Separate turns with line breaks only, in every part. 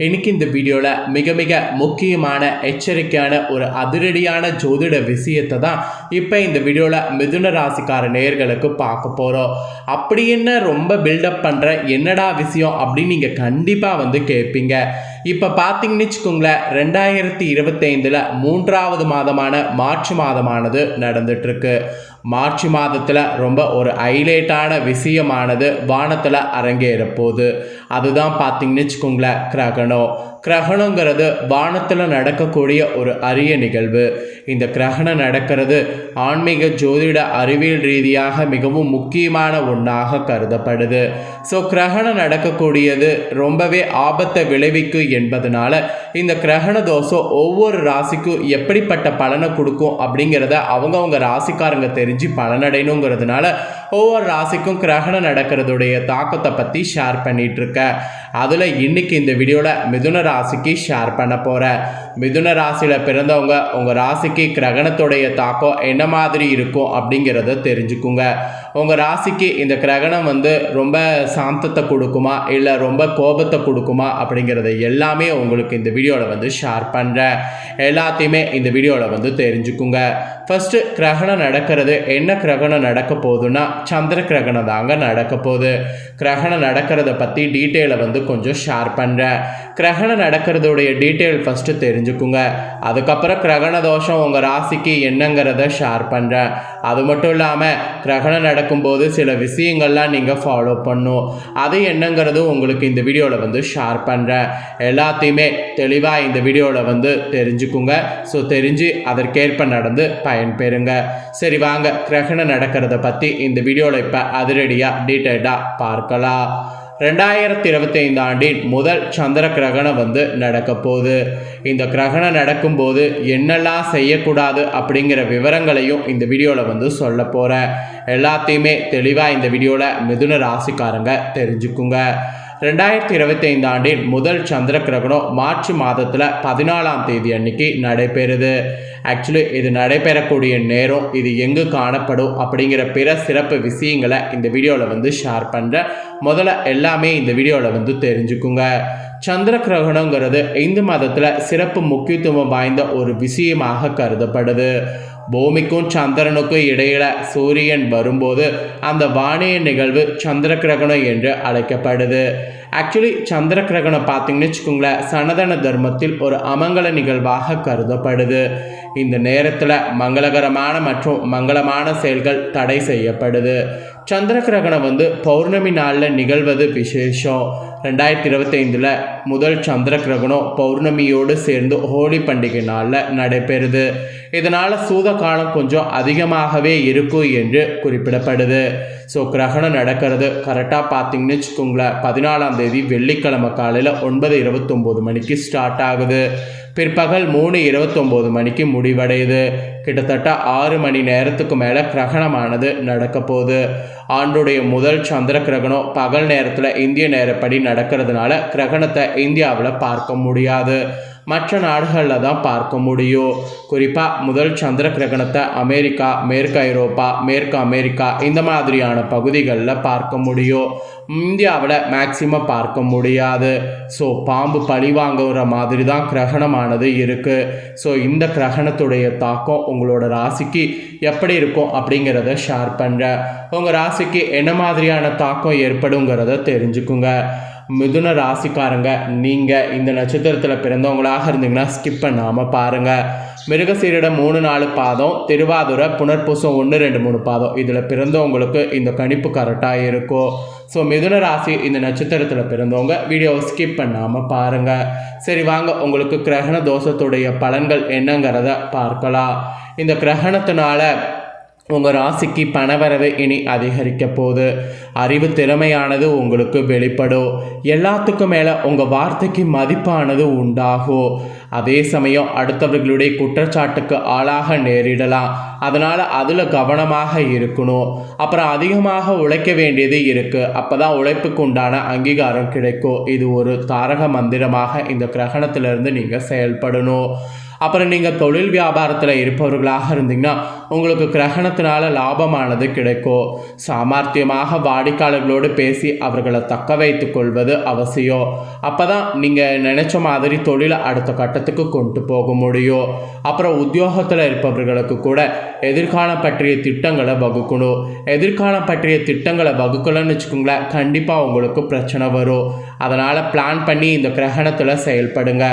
இன்னைக்கு இந்த வீடியோவில் மிக மிக முக்கியமான எச்சரிக்கையான ஒரு அதிரடியான ஜோதிட விஷயத்தை தான் இப்போ இந்த வீடியோவில் மிதுன ராசிக்கார நேயர்களுக்கு பார்க்க போகிறோம். அப்படி என்ன ரொம்ப பில்டப் பண்ணுற என்னடா விஷயம் அப்படின்னு நீங்கள் கண்டிப்பாக கேட்பீங்க. இப்போ பார்த்தீங்கன்னு வச்சுக்கோங்களேன், 2025 மூன்றாவது மாதமான மார்ச் மாதமானது நடந்துட்டுருக்கு. மார்ச் மாதத்தில் ரொம்ப ஒரு ஹைலைட்டான விஷயமானது வானத்தில் அரங்கேற போகுது. அதுதான் பார்த்தீங்கன்னு வச்சுக்கோங்களேன் கிரகணம். கிரகணங்கிறது வானத்தில் நடக்கக்கூடிய ஒரு அரிய நிகழ்வு. இந்த கிரகணம் நடக்கிறது ஆன்மீக ஜோதிட அறிவியல் ரீதியாக மிகவும் முக்கியமான ஒன்றாக கருதப்படுது. ஸோ கிரகணம் நடக்கக்கூடியது ரொம்பவே ஆபத்தை விளைவிக்கும் என்பதனால இந்த கிரகண தோஷம் ஒவ்வொரு ராசிக்கும் எப்படிப்பட்ட பலனை கொடுக்கும் அப்படிங்கிறத அவங்கவுங்க ராசிக்காரங்க தெரிஞ்சு பலனடையணுங்கிறதுனால ஒவ்வொரு ராசிக்கும் கிரகணம் நடக்கிறதுடைய தாக்கத்தை பற்றி ஷேர் பண்ணிட்டு இருக்கேன். அதில் இன்னைக்கு இந்த வீடியோவில் மிதுன ராசிக்கு ஷேர் பண்ண போகிறேன். மிதுன ராசியில் பிறந்தவங்க உங்கள் ராசிக்கு கிரகணத்துடைய தாக்கம் என்ன மாதிரி இருக்கும் அப்படிங்கிறத தெரிஞ்சுக்குங்க. உங்கள் ராசிக்கு இந்த கிரகணம் ரொம்ப சாந்தத்தை கொடுக்குமா இல்லை ரொம்ப கோபத்தை கொடுக்குமா அப்படிங்கிறத எல்லாமே உங்களுக்கு இந்த வீடியோவில் ஷேர் பண்ணுறேன். எல்லாத்தையுமே இந்த வீடியோவில் தெரிஞ்சுக்குங்க. ஃபஸ்ட்டு கிரகணம் நடக்கிறது என்ன கிரகணம் நடக்க போகுதுன்னா சந்திர கிரகணம் தாங்க நடக்க போகுது. கிரகணம் நடக்கிறத பற்றி டீட்டெயிலை கொஞ்சம் ஷேர் பண்ணுறேன். கிரகணம் நடக்கிறதுடைய டீட்டெயில் ஃபஸ்ட்டு தெரிஞ்சுக்குங்க. அதுக்கப்புறம் கிரகண தோஷம் உங்கள் ராசிக்கு என்னங்கிறத ஷேர் பண்ணுறேன். அது மட்டும் இல்லாமல் கிரகணம் நடக்கும்போது சில விஷயங்கள்லாம் நீங்கள் ஃபாலோ பண்ணும். அது என்னங்கிறது உங்களுக்கு இந்த வீடியோவில் ஷேர் பண்ணுறேன். எல்லாத்தையுமே தெளிவாக இந்த வீடியோவில் தெரிஞ்சுக்குங்க. ஸோ தெரிஞ்சு அதற்கேற்ப நடந்து பயன்பெறுங்க. சரி வாங்க கிரகணம் நடக்கிறத பற்றி இந்த வீடியோவில் இப்போ அதிரடியாக டீட்டெயிலாக பார்க்கலாம். 2025 ஆண்டின் முதல் சந்திர கிரகணம் நடக்க போகுது. இந்த கிரகணம் நடக்கும்போது என்னெல்லாம் செய்யக்கூடாது அப்படிங்கிற விவரங்களையும் இந்த வீடியோவில் சொல்ல போகிறேன். எல்லாத்தையுமே தெளிவாக இந்த வீடியோவில் மிதுன ராசிக்காரங்க தெரிஞ்சுக்குங்க. 2025 ஆண்டின் முதல் சந்திர கிரகணம் மார்ச் மாதத்தில் 14ஆம் தேதி அன்னைக்கு நடைபெறுது. ஆக்சுவலி இது நடைபெறக்கூடிய நேரம், இது எங்கு காணப்படும் அப்படிங்கிற பிற சிறப்பு விஷயங்களை இந்த வீடியோவில் ஷேர் பண்ணுறேன். முதல்ல எல்லாமே இந்த வீடியோவில் தெரிஞ்சுக்குங்க. சந்திர கிரகணங்கிறது இந்து மதத்தில் சிறப்பு முக்கியத்துவம் வாய்ந்த ஒரு விஷயமாக கருதப்படுது. பூமிக்கும் சந்திரனுக்கும் இடையில சூரியன் வரும்போது அந்த வானிய நிகழ்வு சந்திர கிரகணம் என்று அழைக்கப்படுது. ஆக்சுவலி சந்திர கிரகணம் பார்த்தீங்கன்னு வச்சுக்கோங்களேன், சனாதன தர்மத்தில் ஒரு அமங்கல நிகழ்வாக கருதப்படுது. இந்த நேரத்தில் மங்களகரமான மற்றும் மங்களமான செயல்கள் தடை செய்யப்படுது. சந்திர கிரகணம் பௌர்ணமி நாளில் நிகழ்வது விசேஷம். 2025 முதல் சந்திர கிரகணம் பௌர்ணமியோடு சேர்ந்து ஹோலி பண்டிகை நாளில் நடைபெறுது. இதனால் சூத காலம் கொஞ்சம் அதிகமாகவே இருக்கும் என்று குறிப்பிடப்படுது. ஸோ கிரகணம் நடக்கிறது கரெக்டாக பார்த்தீங்கன்னு வச்சுக்கோங்களேன், 14ஆம் தேதி வெள்ளிக்கிழமை காலையில் 9:29 மணிக்கு ஸ்டார்ட் ஆகுது. பிற்பகல் 3:29 மணிக்கு முடிவடையுது. கிட்டத்தட்ட 6 மணி நேரத்துக்கு மேலே கிரகணமானது நடக்க போகுது. ஆண்டுடைய முதல் சந்திர கிரகணம் பகல் நேரத்தில் இந்திய நேரப்படி நடக்கிறதுனால கிரகணத்தை இந்தியாவில் பார்க்க முடியாது, மற்ற நாடுகளில் தான் பார்க்க முடியும். குறிப்பாக முதல் சந்திர கிரகணத்தை அமெரிக்கா, மேற்கு ஐரோப்பா, மேற்கு அமெரிக்கா இந்த மாதிரியான பகுதிகளில் பார்க்க முடியும். இந்தியாவில் மேக்சிமம் பார்க்க முடியாது. ஸோ பாம்பு பழி வாங்குற மாதிரி தான் கிரகணமானது இருக்குது. ஸோ இந்த கிரகணத்துடைய தாக்கம் உங்களோட ராசிக்கு எப்படி இருக்கும் அப்படிங்கிறத ஷேர் பண்ணுறேன். உங்கள் ராசிக்கு என்ன மாதிரியான தாக்கம் ஏற்படுங்கிறத தெரிஞ்சுக்குங்க. மிதுன ராசிக்காரங்க நீங்கள் இந்த நட்சத்திரத்தில் பிறந்தவங்களாக இருந்தீங்கன்னா ஸ்கிப் பண்ணாமல் பாருங்கள். மிருகசீரிடம் 3-4 பாதம், திருவாதுரை, புனர்பூசம் 1-2-3 பாதம் இதில் பிறந்தவங்களுக்கு இந்த கணிப்பு கரெக்டாக இருக்கும். ஸோ மிதுன ராசி இந்த நட்சத்திரத்தில் பிறந்தவங்க வீடியோவை ஸ்கிப் பண்ணாமல் பாருங்கள். சரி வாங்க உங்களுக்கு கிரகண தோஷத்துடைய பலன்கள் என்னங்கிறத பார்க்கலாம். இந்த கிரகணத்தினால உங்கள் ராசிக்கு பணவரவு இனி அதிகரிக்க போகுது. அறிவு திறமையானது உங்களுக்கு வெளிப்படும். எல்லாத்துக்கும் மேலே உங்கள் வார்த்தைக்கு மதிப்பானது உண்டாகும். அதே சமயம் அடுத்தவர்களுடைய குற்றச்சாட்டுக்கு ஆளாக நேரிடலாம். அதனால் அதில் கவனமாக இருக்கணும். அப்புறம் அதிகமாக உழைக்க வேண்டியது இருக்குது, அப்போ தான் உழைப்புக்கு உண்டான அங்கீகாரம் கிடைக்கும். இது ஒரு தாரக மந்திரமாக இந்த கிரகணத்திலிருந்து நீங்கள் செயல்படணும். அப்புறம் நீங்கள் தொழில் வியாபாரத்தில் இருப்பவர்களாக இருந்தீங்கன்னா உங்களுக்கு கிரகணத்தினால லாபமானது கிடைக்கும். சாமர்த்தியமாக வாடிக்கையாளர்களோடு பேசி அவர்களை தக்க வைத்து கொள்வது அவசியம். அப்போ தான் நீங்கள் நினச்ச மாதிரி தொழிலை அடுத்த கட்டத்துக்கு கொண்டு போக முடியும். அப்புறம் உத்தியோகத்தில் இருப்பவர்களுக்கு கூட எதிர்காலம் பற்றிய திட்டங்களை வகுக்கணும். எதிர்காலம் பற்றிய திட்டங்களை வகுக்கலன்னு வச்சுக்கோங்களேன், கண்டிப்பாக உங்களுக்கு பிரச்சனை வரும். அதனால் பிளான் பண்ணி இந்த கிரகணத்தில் செயல்படுங்க.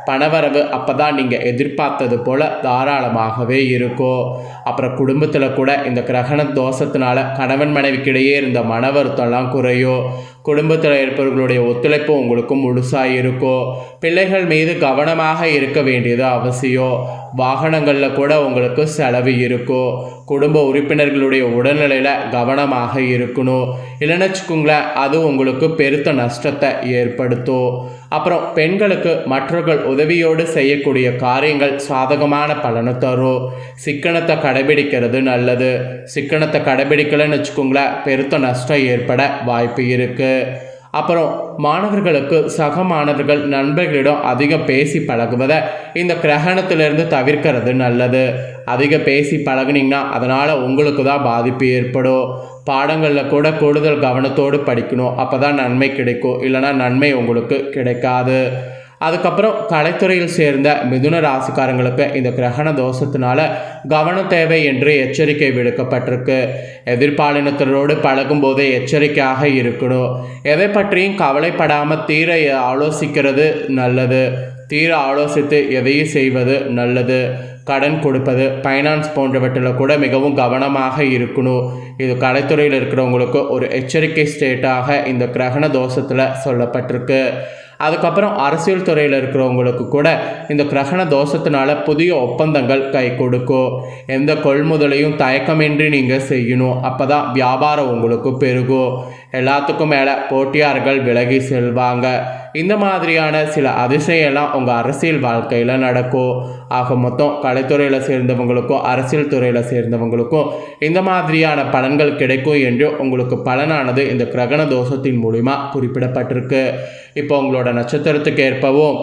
பணவரவு அப்போ தான் நீங்கள் எதிர்பார்த்தது போல் தாராளமாகவே இருக்கும். அப்புறம் குடும்பத்தில் கூட இந்த கிரகண தோஷத்தினால கணவன் மனைவிக்கிடையே இருந்த மன வருத்தம்லாம் குறையும். குடும்பத்தில் இருப்பவர்களுடைய ஒத்துழைப்பு உங்களுக்கு முழுசாக இருக்கும். பிள்ளைகள் மீது கவனமாக இருக்க வேண்டியது அவசியம். வாகனங்களில் கூட உங்களுக்கு செலவு இருக்கும். குடும்ப உறுப்பினர்களுடைய உடல்நிலையில் கவனமாக இருக்கணும். இல்லைன்னு வச்சுக்கோங்களேன், அது உங்களுக்கு பெருத்த நஷ்டத்தை ஏற்படுத்தும். அப்புறம் பெண்களுக்கு மற்றவர்கள் உதவியோடு செய்யக்கூடிய காரியங்கள் சாதகமான பலனை தரும். சிக்கனத்தை கடைபிடிக்கிறது நல்லது. சிக்கனத்தை கடைபிடிக்கலன்னு வச்சுக்கோங்களேன், பெருத்த நஷ்டம் ஏற்பட வாய்ப்பு இருக்குது. அப்புறம் மாணவர்களுக்கு சக மாணவர்கள் நண்பர்களிடம் அதிகம் பேசி பழகுவதை இந்த கிரகணத்திலிருந்து தவிர்க்கிறது நல்லது. அதிகம் பேசி பழகுனீங்கன்னா அதனால் உங்களுக்கு தான் பாதிப்பு ஏற்படும். பாடங்களில் கூட கூடுதல் கவனத்தோடு படிக்கணும், அப்போ தான் நன்மை கிடைக்கும். இல்லைனா நன்மை உங்களுக்கு கிடைக்காது. அதுக்கப்புறம் கலைத்துறையில் சேர்ந்த மிதுன ராசிக்காரங்களுக்கு இந்த கிரகண தோஷத்தினால கவனம் தேவை என்று எச்சரிக்கை விடுக்கப்பட்டிருக்கு. எதிர்பாலினத்தரோடு பழகும்போதே எச்சரிக்கையாக இருக்கணும். எதை பற்றியும் கவலைப்படாமல் தீர ஆலோசிக்கிறது நல்லது. தீர ஆலோசித்து எதையும் செய்வது நல்லது. கடன் கொடுப்பது, ஃபைனான்ஸ் போன்றவற்றில் கூட மிகவும் கவனமாக இருக்கணும். இது கலைத்துறையில் இருக்கிறவங்களுக்கு ஒரு எச்சரிக்கை ஸ்டேட்டாக இந்த கிரகண தோஷத்தில் சொல்லப்பட்டிருக்கு. அதுக்கப்புறம் அரசியல் துறையில் இருக்கிறவங்களுக்கு கூட இந்த கிரகண தோஷத்தினால புதிய ஒப்பந்தங்கள் கை கொடுக்கும். எந்த கொள்முதலையும் தயக்கமின்றி நீங்கள் செய்யணும், அப்போ தான் வியாபாரம் உங்களுக்கு பெருகும். எல்லாத்துக்கும் மேலே போட்டியாளர்கள் விலகி செல்வாங்க. இந்த மாதிரியான சில அதிசயம்லாம் உங்கள் அரசியல் வாழ்க்கையில் நடக்கும். ஆக மொத்தம் கலைத்துறையில் சேர்ந்தவங்களுக்கும் அரசியல் துறையில் சேர்ந்தவங்களுக்கும் இந்த மாதிரியான பலன்கள் கிடைக்கும் என்று உங்களுக்கு பலனானது இந்த கிரகண தோஷத்தின் மூலிமா குறிப்பிடப்பட்டிருக்கு. இப்போ உங்களோட நட்சத்திரத்துக்கு ஏற்பவும்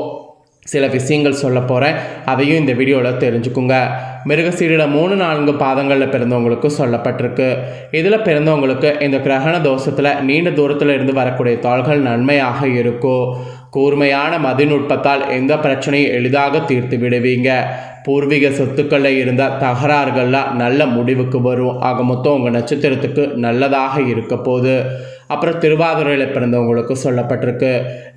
சில விஷயங்கள் சொல்ல போகிறேன், அதையும் இந்த வீடியோவில் தெரிஞ்சுக்குங்க. மிருகசீரிட 3-4 பாதங்களில் பிறந்தவங்களுக்கு சொல்லப்பட்டிருக்கு. இதில் பிறந்தவங்களுக்கு இந்த கிரகண தோஷத்தில் நீண்ட தூரத்தில் இருந்து வரக்கூடிய தாள்கள் நன்மையாக இருக்கும். கூர்மையான மதிநுட்பத்தால் எந்த பிரச்சனையும் எளிதாக தீர்த்து விடுவீங்க. பூர்வீக சொத்துக்களில் இருந்த தகராறுகள்லாம் நல்ல முடிவுக்கு வரும். ஆக மொத்தம் உங்கள் நட்சத்திரத்துக்கு நல்லதாக இருக்க போகுது. அப்புறம் திருவாதிரையில் பிறந்தவங்களுக்கு சொல்லப்பட்டிருக்கு.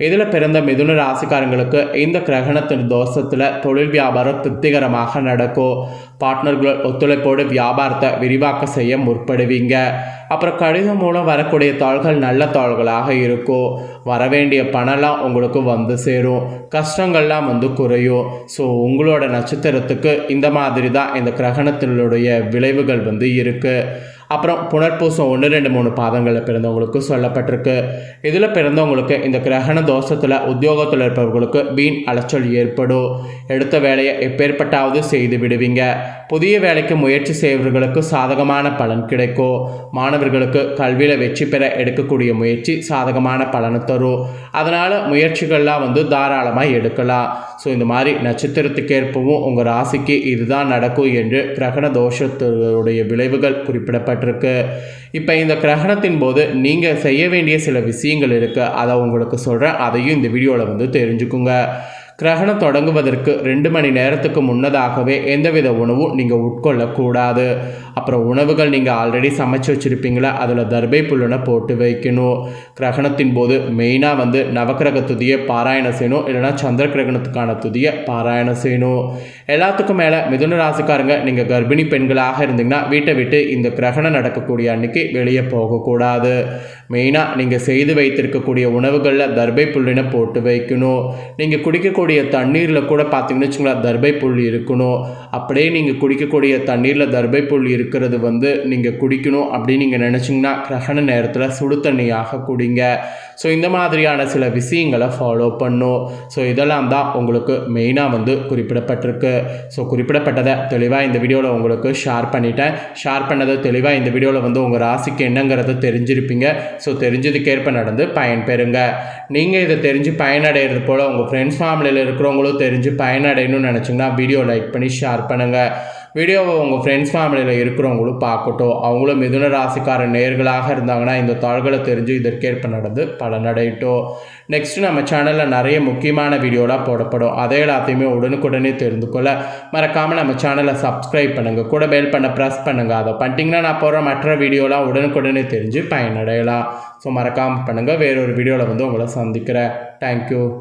இதில் பிறந்த மிதுன ராசிக்காரங்களுக்கு இந்த கிரகணத்தின் தோஷத்தில் தொழில் வியாபாரம் திருப்திகரமாக நடக்கும். பார்ட்னர்கள் ஒத்துழைப்போடு வியாபாரத்தை விரிவாக்க செய்ய முற்படுவீங்க. அப்புறம் கடிதம் மூலம் வரக்கூடிய தாள்கள் நல்ல தாள்களாக இருக்கும். வரவேண்டிய பணம்லாம் உங்களுக்கு வந்து சேரும். கஷ்டங்கள்லாம் வந்து குறையும். ஸோ உங்களோட நட்சத்திரத்துக்கு இந்த மாதிரி தான் இந்த கிரகணத்தினுடைய விளைவுகள் வந்து இருக்குது. அப்புறம் புனர்பூசம் 1, 2, 3 பாதங்களில் பிறந்தவங்களுக்கு சொல்லப்பட்டிருக்கு. இதில் பிறந்தவங்களுக்கு இந்த கிரகண தோஷத்தில் உத்தியோகத்தில் இருப்பவர்களுக்கு வீண் அலைச்சல் ஏற்படும். எடுத்த வேலையை எப்பேற்பட்டாவது செய்து விடுவீங்க. புதிய வேலைக்கு முயற்சி செய்வர்களுக்கு சாதகமான பலன் கிடைக்கும். மாணவர்களுக்கு கல்வியில் வெற்றி பெற எடுக்கக்கூடிய முயற்சி சாதகமான பலனை தரும். அதனால் முயற்சிகள்லாம் வந்து தாராளமாக எடுக்கலாம். ஸோ இந்த மாதிரி நட்சத்திரத்துக்கேற்பவும் உங்கள் ராசிக்கு இதுதான் நடக்கும் என்று கிரகண தோஷத்துடைய விளைவுகள் குறிப்பிடப்பட்டிருக்கு. இப்போ இந்த கிரகணத்தின் போது நீங்கள் செய்ய வேண்டிய சில விஷயங்கள் இருக்குது, அதை உங்களுக்கு சொல்கிறேன். அதையும் இந்த வீடியோவில் வந்து தெரிஞ்சுக்குங்க. கிரகணம் தொடங்குவதற்கு 2 மணி நேரத்துக்கு முன்னதாகவே எந்தவித உணவும் நீங்கள் உட்கொள்ளக்கூடாது. அப்புறம் உணவுகள் நீங்கள் ஆல்ரெடி சமைச்சு வச்சுருப்பீங்களா, அதில் தர்பை புல்லுனை போட்டு வைக்கணும். கிரகணத்தின் போது மெயினாக வந்து நவக்கிரக துதியை பாராயணம் செய்யணும், இல்லைனா சந்திர கிரகணத்துக்கான துதியை பாராயணம் செய்யணும். எல்லாத்துக்கும் மேலே மிதுன ராசிக்காரங்க, நீங்கள் கர்ப்பிணி பெண்களாக இருந்தீங்கன்னா வீட்டை விட்டு இந்த கிரகணம் நடக்கக்கூடிய அன்னைக்கு வெளியே போகக்கூடாது. மெயினாக நீங்கள் செய்து வைத்திருக்கக்கூடிய உணவுகளில் தர்பை புல்லினை போட்டு வைக்கணும். நீங்கள் குடிக்கக்கூடிய தண்ணீரில் கூட பார்த்தீங்கன்னு வச்சுங்களேன், தர்பை புல் இருக்கணும். அப்படியே நீங்கள் குடிக்கக்கூடிய தண்ணீரில் தர்பை புல் இருக்கிறது வந்து நீங்கள் குடிக்கணும் அப்படின்னு நீங்கள் நினச்சிங்கன்னா கிரகண நேரத்தில் சுடு தண்ணியாக குடிங்க. ஸோ இந்த மாதிரியான சில விஷயங்களை ஃபாலோ பண்ணும். ஸோ இதெல்லாம் தான் உங்களுக்கு மெயினாக வந்து குறிப்பிடப்பட்டிருக்கு. ஸோ குறிப்பிடப்பட்டதை தெளிவாக இந்த வீடியோவில் உங்களுக்கு ஷேர் பண்ணிட்டேன். ஷேர் பண்ணதை தெளிவாக இந்த வீடியோவில் வந்து உங்கள் ராசிக்கு என்னங்கிறத தெரிஞ்சிருப்பீங்க. ஸோ தெரிஞ்சதுக்கேற்ப நடந்து பயன்பெறுங்க. நீங்கள் இதை தெரிஞ்சு பயனடைகிறது போல் உங்கள் ஃப்ரெண்ட்ஸ் ஃபேமிலியில் இருக்கிறவங்களும் தெரிஞ்சு பயனடையணும்னு நினச்சிங்கன்னா வீடியோ லைக் பண்ணி ஷேர் பண்ணுங்கள். வீடியோவை உங்கள் ஃப்ரெண்ட்ஸ் ஃபேமிலியில் இருக்கிறவங்களும் பார்க்கட்டும். அவங்களும் மிதுன ராசிக்கார நேயர்களாக இருந்தாங்கன்னா இந்த தாள்களை தெரிஞ்சு இதற்கேற்ப நடந்து பலனடையட்டும். நெக்ஸ்ட்டு நம்ம சேனலில் நிறைய முக்கியமான வீடியோலாம் போடப்படும். அதை எல்லாத்தையுமே உடனுக்குடனே தெரிந்து கொள்ள மறக்காமல் நம்ம சேனலை சப்ஸ்கிரைப் பண்ணுங்கள். கூட பெல் பண்ண ப்ரெஸ் பண்ணுங்கள். அதை பண்ணிட்டீங்கன்னா நான் போகிற மற்ற வீடியோலாம் உடனுக்குடனே தெரிஞ்சு பயனடையலாம். ஸோ மறக்காமல் பண்ணுங்கள். வேறொரு வீடியோவில் வந்து உங்களை சந்திக்கிறேன். தேங்க்யூ.